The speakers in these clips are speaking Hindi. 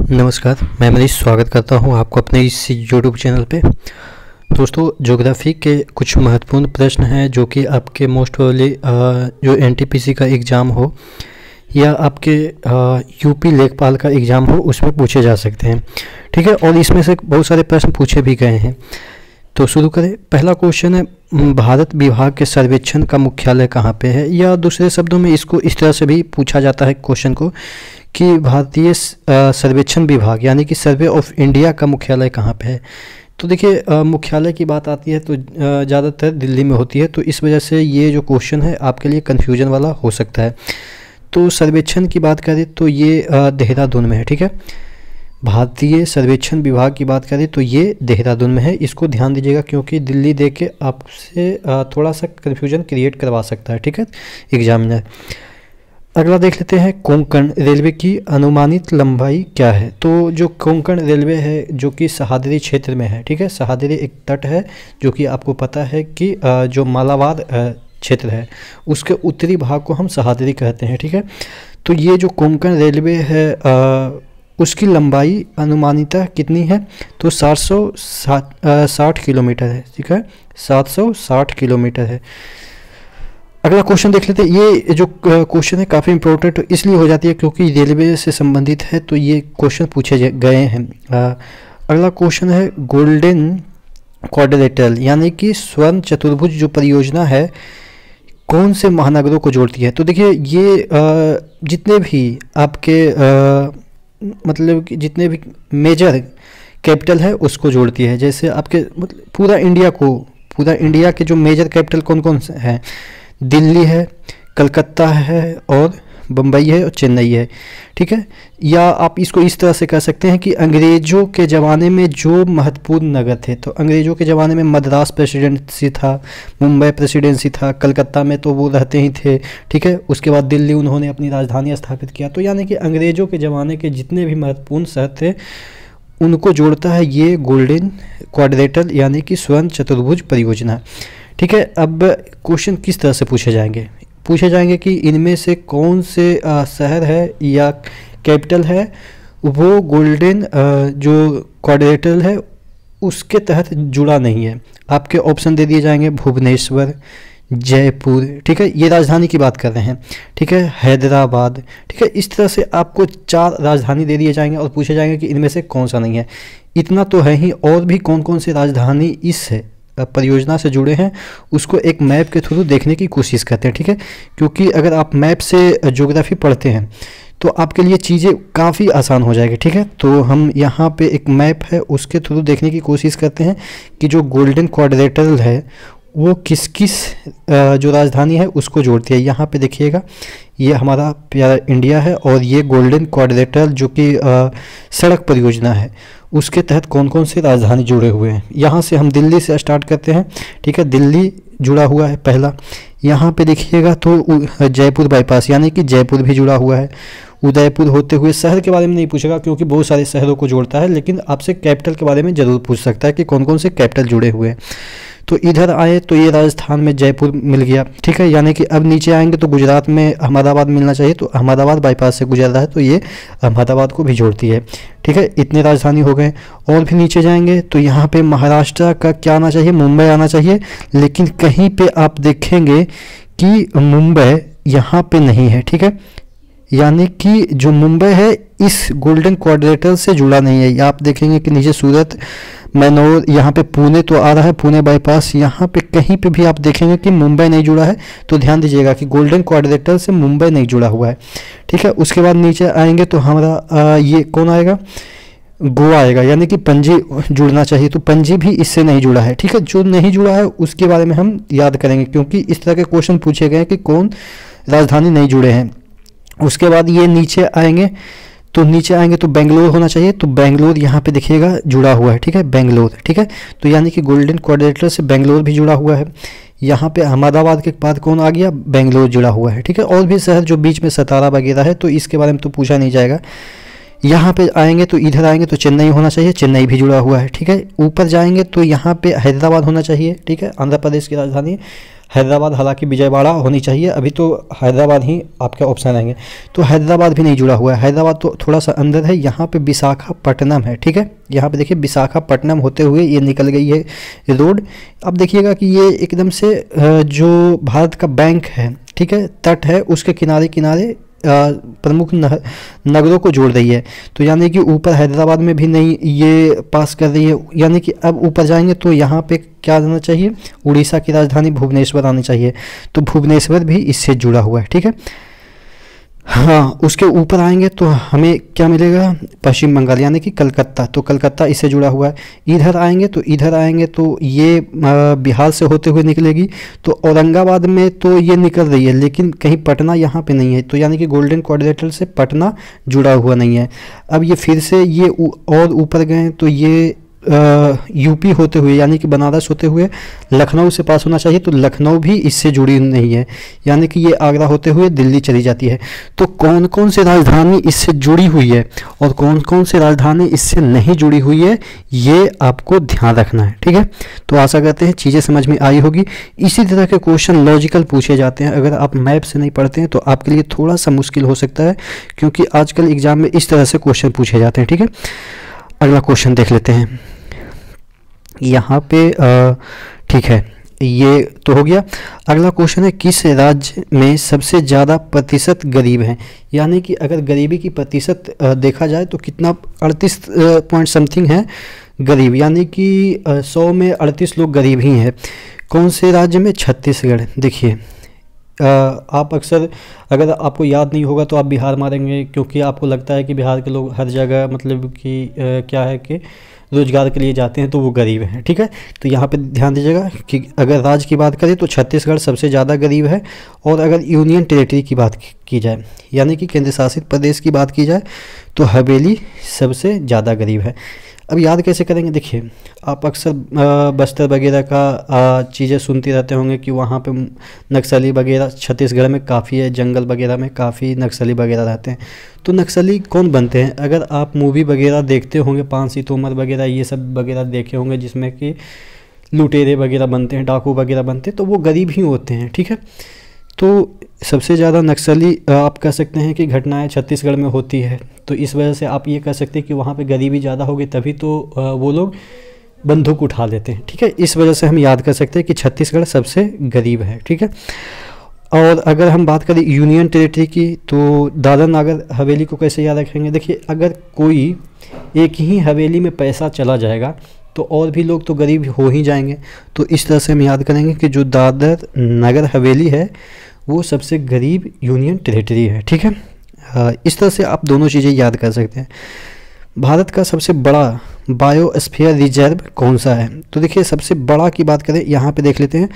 नमस्कार, मैं मनीष स्वागत करता हूं आपको अपने इस यूट्यूब चैनल पे। दोस्तों, ज्योग्राफी के कुछ महत्वपूर्ण प्रश्न हैं जो कि आपके मोस्ट प्रोबेबली जो एनटीपीसी का एग्ज़ाम हो या आपके यूपी लेखपाल का एग्ज़ाम हो उसमें पूछे जा सकते हैं। ठीक है, और इसमें से बहुत सारे प्रश्न पूछे भी गए हैं। तो शुरू करें। पहला क्वेश्चन है, भारत विभाग के सर्वेक्षण का मुख्यालय कहाँ पे है, या दूसरे शब्दों में इसको इस तरह से भी पूछा जाता है क्वेश्चन को कि भारतीय सर्वेक्षण विभाग यानी कि सर्वे ऑफ इंडिया का मुख्यालय कहाँ पे है। तो देखिए, मुख्यालय की बात आती है तो ज़्यादातर दिल्ली में होती है, तो इस वजह से ये जो क्वेश्चन है आपके लिए कन्फ्यूजन वाला हो सकता है। तो सर्वेक्षण की बात करें तो ये देहरादून में है। ठीक है, भारतीय सर्वेक्षण विभाग की बात करें तो ये देहरादून में है। इसको ध्यान दीजिएगा क्योंकि दिल्ली देख के आपसे थोड़ा सा कन्फ्यूजन क्रिएट करवा सकता है। ठीक है, एग्जामिनर। अगला देख लेते हैं, कोंकण रेलवे की अनुमानित लंबाई क्या है। तो जो कोंकण रेलवे है जो कि सहादरी क्षेत्र में है। ठीक है, सहादरी एक तट है जो कि आपको पता है कि जो मालाबार क्षेत्र है उसके उत्तरी भाग को हम सहादरी कहते हैं। ठीक है, तो ये जो कोंकण रेलवे है उसकी लंबाई अनुमानितः कितनी है, तो 760 किलोमीटर है। ठीक है, 760 किलोमीटर है। अगला क्वेश्चन देख लेते हैं। ये जो क्वेश्चन है काफ़ी इंपॉर्टेंट इसलिए हो जाती है क्योंकि रेलवे से संबंधित है, तो ये क्वेश्चन पूछे गए हैं। अगला क्वेश्चन है, गोल्डन क्वाड्रिलेटरल यानी कि स्वर्ण चतुर्भुज जो परियोजना है कौन से महानगरों को जोड़ती है। तो देखिए, ये जितने भी आपके मतलब कि जितने भी मेजर कैपिटल है उसको जोड़ती है। जैसे आपके मतलब पूरा इंडिया के जो मेजर कैपिटल कौन कौन से हैं, दिल्ली है, कलकत्ता है और बम्बई है और चेन्नई है। ठीक है, या आप इसको इस तरह से कह सकते हैं कि अंग्रेज़ों के ज़माने में जो महत्वपूर्ण नगर थे, तो अंग्रेज़ों के ज़माने में मद्रास प्रेसिडेंसी था, मुंबई प्रेसिडेंसी था, कलकत्ता में तो वो रहते ही थे। ठीक है, उसके बाद दिल्ली उन्होंने अपनी राजधानी स्थापित किया। तो यानी कि अंग्रेज़ों के ज़माने के जितने भी महत्वपूर्ण शहर थे उनको जोड़ता है ये गोल्डन क्वाड्रिलेटरल यानी कि स्वर्ण चतुर्भुज परियोजना। ठीक है, अब क्वेश्चन किस तरह से पूछे जाएंगे कि इनमें से कौन से शहर है या कैपिटल है वो गोल्डन जो क्वाड्रिलेटरल है उसके तहत जुड़ा नहीं है। आपके ऑप्शन दे दिए जाएंगे, भुवनेश्वर, जयपुर। ठीक है, ये राजधानी की बात कर रहे हैं। ठीक है, हैदराबाद। ठीक है, इस तरह से आपको 4 राजधानी दे दिए जाएंगे और पूछे जाएंगे कि इनमें से कौन सा नहीं है। इतना तो है ही, और भी कौन कौन सी राजधानी इस परियोजना से जुड़े हैं उसको एक मैप के थ्रू देखने की कोशिश करते हैं। ठीक है, क्योंकि अगर आप मैप से ज्योग्राफी पढ़ते हैं तो आपके लिए चीज़ें काफ़ी आसान हो जाएगी। ठीक है, तो हम यहाँ पे एक मैप है उसके थ्रू देखने की कोशिश करते हैं कि जो गोल्डन क्वाड्रिलेटरल है वो किस किस जो राजधानी है उसको जोड़ती है। यहाँ पे देखिएगा, ये हमारा प्यारा इंडिया है और ये गोल्डन क्वाड्रिलेटरल जो कि सड़क परियोजना है उसके तहत कौन कौन से राजधानी जुड़े हुए हैं। यहाँ से हम दिल्ली से स्टार्ट करते हैं। ठीक है, दिल्ली जुड़ा हुआ है पहला। यहाँ पे देखिएगा तो जयपुर बाईपास यानी कि जयपुर भी जुड़ा हुआ है। उदयपुर होते हुए, शहर के बारे में नहीं पूछेगा क्योंकि बहुत सारे शहरों को जोड़ता है, लेकिन आपसे कैपिटल के बारे में ज़रूर पूछ सकता है कि कौन कौन से कैपिटल जुड़े हुए हैं। तो इधर आए तो ये राजस्थान में जयपुर मिल गया। ठीक है, यानी कि अब नीचे आएंगे तो गुजरात में अहमदाबाद मिलना चाहिए, तो अहमदाबाद बाईपास से गुजर रहा है तो ये अहमदाबाद को भी जोड़ती है। ठीक है, इतने राजधानी हो गए। और भी नीचे जाएंगे तो यहाँ पे महाराष्ट्र का क्या आना चाहिए, मुंबई आना चाहिए, लेकिन कहीं पे आप देखेंगे कि मुंबई यहाँ पे नहीं है। ठीक है, यानी कि जो मुंबई है इस गोल्डन क्वाड्रिलेटरल से जुड़ा नहीं है। आप देखेंगे कि नीचे सूरत, मैनोर, यहाँ पे पुणे तो आ रहा है, पुणे बाईपास, यहाँ पे कहीं पे भी आप देखेंगे कि मुंबई नहीं जुड़ा है। तो ध्यान दीजिएगा कि गोल्डन क्वाड्रिलेटरल से मुंबई नहीं जुड़ा हुआ है। ठीक है, उसके बाद नीचे आएंगे तो हमारा ये कौन आएगा, गोवा आएगा, यानी कि पणजी जुड़ना चाहिए, तो पणजी भी इससे नहीं जुड़ा है। ठीक है, जो नहीं जुड़ा है उसके बारे में हम याद करेंगे क्योंकि इस तरह के क्वेश्चन पूछे गए हैं कि कौन राजधानी नहीं जुड़े हैं। उसके बाद ये नीचे आएंगे तो बेंगलोर होना चाहिए, तो बेंगलोर यहाँ पे देखिएगा जुड़ा हुआ है। ठीक है, बेंगलोर। ठीक है, तो यानी कि गोल्डन क्वाड्रिलेटरल से बेंगलोर भी जुड़ा हुआ है। यहाँ पे अहमदाबाद के बाद कौन आ गया, बेंगलोर जुड़ा हुआ है। ठीक है, और भी शहर जो बीच में सतारा वगैरह है तो इसके बारे में तो पूछा नहीं जाएगा। यहाँ पे आएंगे तो इधर आएंगे तो चेन्नई होना चाहिए, चेन्नई भी जुड़ा हुआ है। ठीक है, ऊपर जाएंगे तो यहाँ पे हैदराबाद होना चाहिए। ठीक है, आंध्र प्रदेश की राजधानी हैदराबाद, हालांकि विजयवाड़ा होनी चाहिए, अभी तो हैदराबाद ही आपके ऑप्शन आएंगे। तो हैदराबाद भी नहीं जुड़ा हुआ है, हैदराबाद तो थोड़ा सा अंदर है। यहाँ पे विशाखापट्टनम है, ठीक है, यहाँ पे देखिए विशाखापट्टनम होते हुए ये निकल गई है रोड। अब देखिएगा कि ये एकदम से जो भारत का बैंक है, ठीक है, तट है, उसके किनारे किनारे प्रमुख नगरों को जोड़ रही है। तो यानी कि ऊपर हैदराबाद में भी नहीं ये पास कर रही है, यानी कि अब ऊपर जाएंगे तो यहाँ पे क्या आना चाहिए, उड़ीसा की राजधानी भुवनेश्वर आनी चाहिए। तो भुवनेश्वर भी इससे जुड़ा हुआ है, ठीक है। हाँ, उसके ऊपर आएंगे तो हमें क्या मिलेगा, पश्चिम बंगाल यानी कि कलकत्ता, तो कलकत्ता इससे जुड़ा हुआ है। इधर आएंगे तो ये बिहार से होते हुए निकलेगी, तो औरंगाबाद में तो ये निकल रही है, लेकिन कहीं पटना यहाँ पे नहीं है, तो यानी कि गोल्डन क्वाड्रिलेटरल से पटना जुड़ा हुआ नहीं है। अब ये फिर से ये और ऊपर गए तो ये यूपी होते हुए यानी कि बनारस होते हुए लखनऊ से पास होना चाहिए, तो लखनऊ भी इससे जुड़ी नहीं है, यानी कि ये आगरा होते हुए दिल्ली चली जाती है। तो कौन कौन से राजधानी इससे जुड़ी हुई है और कौन कौन से राजधानी इससे नहीं जुड़ी हुई है, ये आपको ध्यान रखना है, ठीक है। तो आशा करते हैं चीज़ें समझ में आई होगी। इसी तरह के क्वेश्चन लॉजिकल पूछे जाते हैं, अगर आप मैप से नहीं पढ़ते हैं तो आपके लिए थोड़ा सा मुश्किल हो सकता है, क्योंकि आजकल एग्जाम में इस तरह से क्वेश्चन पूछे जाते हैं, ठीक है। अगला क्वेश्चन देख लेते हैं यहाँ पे, ठीक है, ये तो हो गया। अगला क्वेश्चन है किस राज्य में सबसे ज़्यादा प्रतिशत गरीब हैं, यानी कि अगर गरीबी की प्रतिशत देखा जाए तो कितना 38 पॉइंट समथिंग है गरीब, यानी कि 100 में 38 लोग गरीब ही हैं। कौन से राज्य में, छत्तीसगढ़। देखिए आप अक्सर, अगर आपको याद नहीं होगा तो आप बिहार मारेंगे, क्योंकि आपको लगता है कि बिहार के लोग हर जगह मतलब कि क्या है कि रोजगार के लिए जाते हैं तो वो गरीब हैं, ठीक है। तो यहाँ पे ध्यान दीजिएगा कि अगर राज्य की बात करें तो छत्तीसगढ़ सबसे ज़्यादा गरीब है, और अगर यूनियन टेरिटरी की बात की जाए यानी कि केंद्र शासित प्रदेश की बात की जाए तो हवेली सबसे ज़्यादा गरीब है। अब याद कैसे करेंगे, देखिए आप अक्सर बस्तर वगैरह का चीज़ें सुनते रहते होंगे कि वहाँ पे नक्सली वगैरह छत्तीसगढ़ में काफ़ी है, जंगल वगैरह में काफ़ी नक्सली वगैरह रहते हैं। तो नक्सली कौन बनते हैं, अगर आप मूवी वगैरह देखते होंगे, 5 सितंबर वगैरह ये सब वगैरह देखे होंगे, जिसमें कि लुटेरे वगैरह बनते हैं, डाकू वगैरह बनते हैं, तो वो गरीब ही होते हैं, ठीक है। तो सबसे ज़्यादा नक्सली आप कह सकते हैं कि घटनाएं छत्तीसगढ़ में होती है, तो इस वजह से आप ये कह सकते हैं कि वहाँ पे गरीबी ज़्यादा होगी, तभी तो वो लोग बंदूक उठा लेते हैं, ठीक है। इस वजह से हम याद कर सकते हैं कि छत्तीसगढ़ सबसे गरीब है, ठीक है। और अगर हम बात करें यूनियन टेरिटरी की, तो दादर नागर हवेली को कैसे याद रखेंगे, देखिए अगर कोई एक ही हवेली में पैसा चला जाएगा तो और भी लोग तो गरीब हो ही जाएंगे, तो इस तरह से हम याद करेंगे कि जो दादर नगर हवेली है वो सबसे गरीब यूनियन टेरिटरी है, ठीक है। इस तरह से आप दोनों चीज़ें याद कर सकते हैं। भारत का सबसे बड़ा बायोस्फीयर रिजर्व कौन सा है, तो देखिए सबसे बड़ा की बात करें यहाँ पे देख लेते हैं।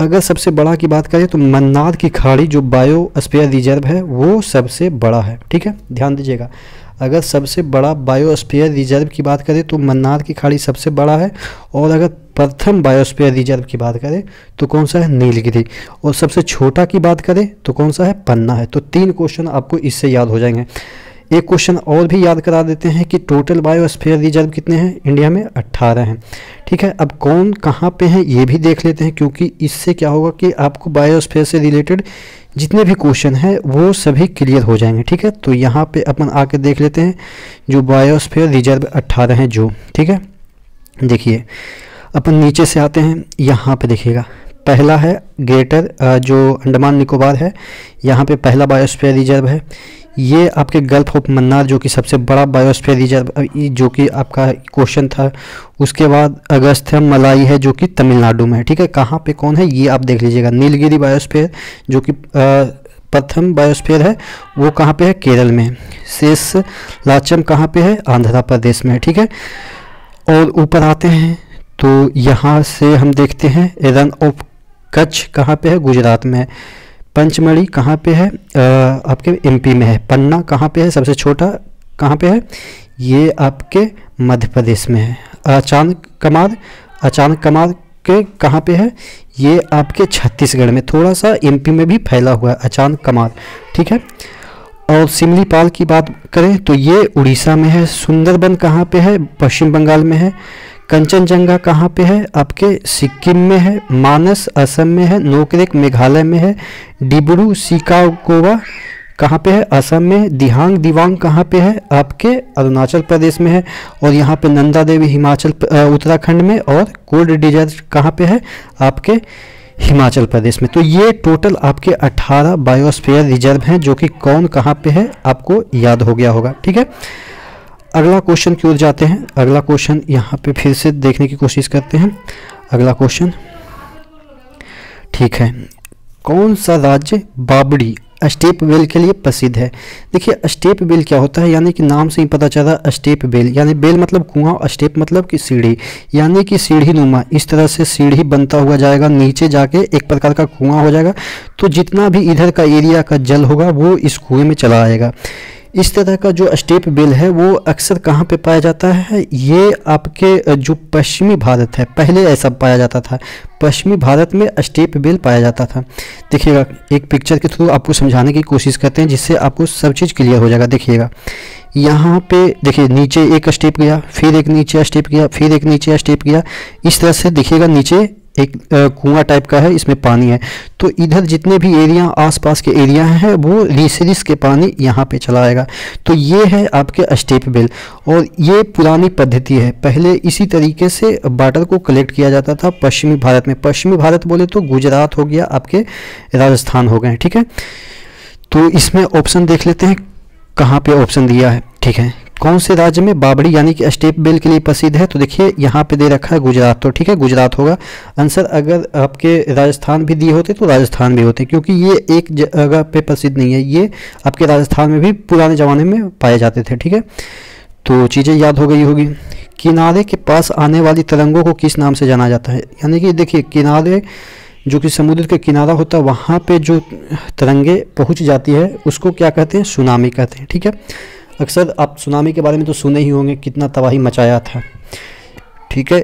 अगर सबसे बड़ा की बात करें तो मन्नार की खाड़ी जो बायोस्फीयर रिजर्व है वो सबसे बड़ा है, ठीक है, ध्यान दीजिएगा। अगर सबसे बड़ा बायोस्फीयर रिजर्व की बात करें तो मन्नार की खाड़ी सबसे बड़ा है, और अगर प्रथम बायोस्फीयर रिजर्व की बात करें तो कौन सा है, नीलगिरी, और सबसे छोटा की बात करें तो कौन सा है, पन्ना है। तो 3 क्वेश्चन आपको इससे याद हो जाएंगे। एक क्वेश्चन और भी याद करा देते हैं कि टोटल बायोस्फीयर रिजर्व कितने हैं, इंडिया में 18 हैं, ठीक है। अब कौन कहाँ पे हैं ये भी देख लेते हैं, क्योंकि इससे क्या होगा कि आपको बायोस्फीयर से रिलेटेड जितने भी क्वेश्चन हैं वो सभी क्लियर हो जाएंगे, ठीक है। तो यहाँ पे अपन आके देख लेते हैं जो बायोस्फीयर रिजर्व 18 हैं जो, ठीक है। देखिए अपन नीचे से आते हैं, यहाँ पे देखिएगा पहला है ग्रेटर जो अंडमान निकोबार है, यहाँ पे पहला बायोस्फीयर रिजर्व है। ये आपके गल्फ ऑफ मन्नार जो कि सबसे बड़ा बायोस्फीयर रिजर्व जो कि आपका क्वेश्चन था। उसके बाद अगस्थ्यम मलाई है जो कि तमिलनाडु में है, ठीक है। कहाँ पे कौन है ये आप देख लीजिएगा। नीलगिरी बायोस्फीयर जो कि प्रथम बायोस्फीयर है वो कहाँ पे है, केरल में। शेष लाचम कहाँ पे है, आंध्र प्रदेश में, ठीक है। और ऊपर आते हैं तो यहाँ से हम देखते हैं रन ऑफ कच्छ कहाँ पे है, गुजरात में है। पंचमढ़ी कहाँ पे है, आपके एमपी में है। पन्ना कहाँ पे है, सबसे छोटा कहाँ पे है, ये आपके मध्य प्रदेश में है। अचानक कमार के कहाँ पे है, ये आपके छत्तीसगढ़ में, थोड़ा सा एमपी में भी फैला हुआ है अचानक कमार, ठीक है। और सिमलीपाल की बात करें तो ये उड़ीसा में है। सुंदरबन कहाँ पे है, पश्चिम बंगाल में है। कंचनजंगा कहाँ पे है? आपके सिक्किम में है। मानस असम में है। नोकरेक मेघालय में है। डिब्रू शिकागोवा कहाँ पे है? असम में। दिहांग दिवांग कहाँ पे है? आपके अरुणाचल प्रदेश में है। और यहाँ पे नंदा देवी हिमाचल उत्तराखंड में। और कोल्ड डिजर्ट कहाँ पे है? आपके हिमाचल प्रदेश में। तो ये टोटल आपके 18 बायोस्फीयर रिजर्व हैं, जो कि कौन कहाँ पे है आपको याद हो गया होगा। ठीक है, अगला क्वेश्चन की ओर जाते हैं। अगला क्वेश्चन यहाँ पे फिर से देखने की कोशिश करते हैं। अगला क्वेश्चन, ठीक है, कौन सा राज्य बाबड़ी स्टेप वेल के लिए प्रसिद्ध है? देखिए, स्टेप वेल क्या होता है, यानी कि नाम से ही पता चला, स्टेप वेल यानी बेल मतलब कुआं, और स्टेप मतलब कि सीढ़ी, यानी कि सीढ़ी नुमा। इस तरह से सीढ़ी बनता हुआ जाएगा, नीचे जाके एक प्रकार का कुआं हो जाएगा। तो जितना भी इधर का एरिया का जल होगा वो इस कुएं में चला आएगा। इस तरह का जो स्टेप वेल है वो अक्सर कहाँ पे पाया जाता है? ये आपके जो पश्चिमी भारत है, पहले ऐसा पाया जाता था, पश्चिमी भारत में स्टेप वेल पाया जाता था। देखिएगा, एक पिक्चर के थ्रू आपको समझाने की कोशिश करते हैं, जिससे आपको सब चीज़ क्लियर हो जाएगा। देखिएगा, यहाँ पे देखिए नीचे एक स्टेप गया, फिर एक नीचे स्टेप गया, फिर एक नीचे स्टेप गया। इस तरह से देखिएगा, नीचे एक कुआं टाइप का है, इसमें पानी है। तो इधर जितने भी एरिया आसपास के एरिया हैं वो रिस के पानी यहाँ पे चला आएगा। तो ये है आपके स्टेप वेल, और ये पुरानी पद्धति है। पहले इसी तरीके से वाटर को कलेक्ट किया जाता था पश्चिमी भारत में। पश्चिमी भारत बोले तो गुजरात हो गया, आपके राजस्थान हो गए। ठीक है, तो इसमें ऑप्शन देख लेते हैं कहाँ पे ऑप्शन दिया है। ठीक है, कौन से राज्य में बाबड़ी यानी कि स्टेप वेल के लिए प्रसिद्ध है? तो देखिए यहाँ पे दे रखा है गुजरात, तो ठीक है गुजरात होगा आंसर। अगर आपके राजस्थान भी दिए होते तो राजस्थान भी होते, क्योंकि ये एक जगह पे प्रसिद्ध नहीं है, ये आपके राजस्थान में भी पुराने ज़माने में पाए जाते थे। ठीक है, तो चीज़ें याद हो गई होगी। किनारे के पास आने वाली तरंगों को किस नाम से जाना जाता है? यानी कि देखिए, किनारे जो कि समुद्र के किनारा होता है, वहाँ पे जो तरंगे पहुँच जाती है उसको क्या कहते हैं? सुनामी कहते हैं। ठीक है, अक्सर आप सुनामी के बारे में तो सुने ही होंगे, कितना तबाही मचाया था। ठीक है,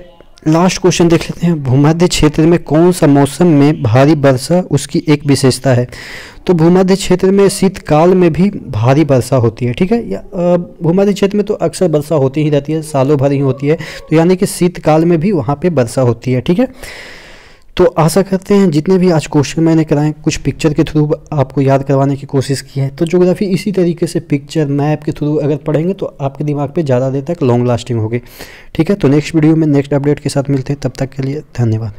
लास्ट क्वेश्चन देख लेते हैं। भूमध्य क्षेत्र में कौन सा मौसम में भारी वर्षा उसकी एक विशेषता है? तो भूमध्य क्षेत्र में शीतकाल में भी भारी वर्षा होती है। ठीक है, या भूमध्य क्षेत्र में तो अक्सर वर्षा होती ही रहती है, सालों भर ही होती है, तो यानी कि शीतकाल में भी वहाँ पे वर्षा होती है। ठीक है, तो आशा करते हैं जितने भी आज क्वेश्चन मैंने कराए, कुछ पिक्चर के थ्रू आपको याद करवाने की कोशिश की है। तो ज्योग्राफी इसी तरीके से पिक्चर मैप के थ्रू अगर पढ़ेंगे तो आपके दिमाग पे ज़्यादा देर तक लॉन्ग लास्टिंग होगी। ठीक है, तो नेक्स्ट वीडियो में नेक्स्ट अपडेट के साथ मिलते हैं, तब तक के लिए धन्यवाद।